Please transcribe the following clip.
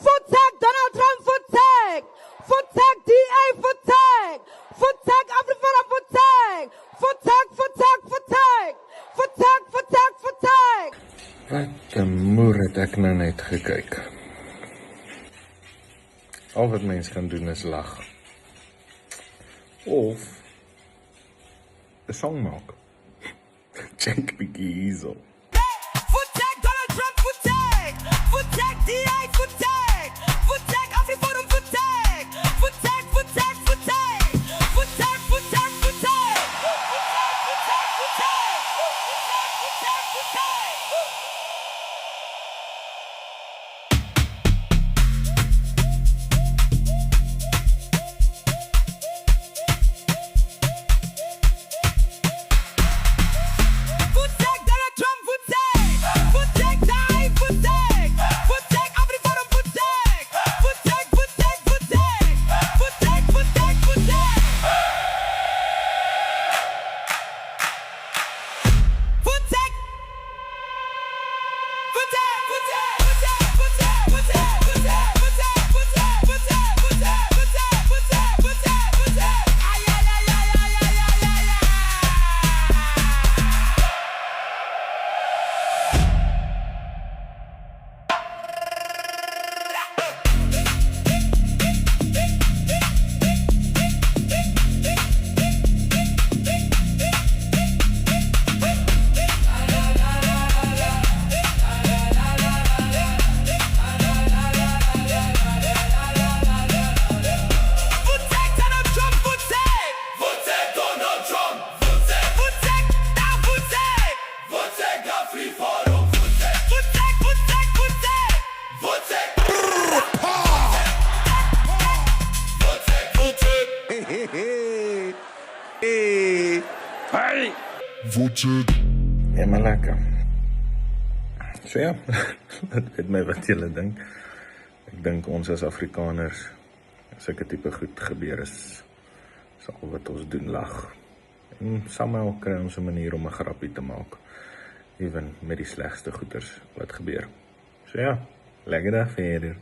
Voedsek Donald Trump, voedsek. Voedsek DA, voedsek. Voedsek Afriforum, voedsek. Voedsek, voedsek, voedsek. Voedsek, voedsek, voedsek. Wat 'n moer het ek nou net gekyk. Al wat mens kan doen is lag. Of 'n song maak. Check bietjie hierso. Voedsek Donald Trump, voedsek. Voedsek DA, voedsek. Voedsek Afriforum, voedsek. Voedsek, voedsek, voedsek. Voedsek, voedsek, voedsek. Voedsek Donald Trump, voedsek. Voedsek DA, voedsek. Voedsek Afriforum, voedsek. Voedsek, voedsek, voedsek. Voedsek, voedsek, voedsek. Voedsek. Voedsek, voedsek, voedsek, voedsek, voedsek, voedsek, voedsek, voedsek, voedsek, voedsek, voedsek, voedsek, voedsek, voedsek. Ai, ai, ai, ai, ai, ai, ai, ai, ai. Voedsek Donald Trump, voedsek. Voedsek Donald Trump, voedsek. Voedsek, daar voedsek. Voedsek Afriforum, voedsek. Voedsek, voedsek, voedsek. Voedsek. Voedsek, voedsek. Ja, maar lekker. So ja, dit weet my wat julle dink. Ek dink ons as Afrikaners, sulke tipe goed gebeur is al wat ons doen lag. En somehow kry ons 'n manier om 'n grappie te maak. Ewen met die slegste goeters wat gebeur. So ja, lekker dag verder.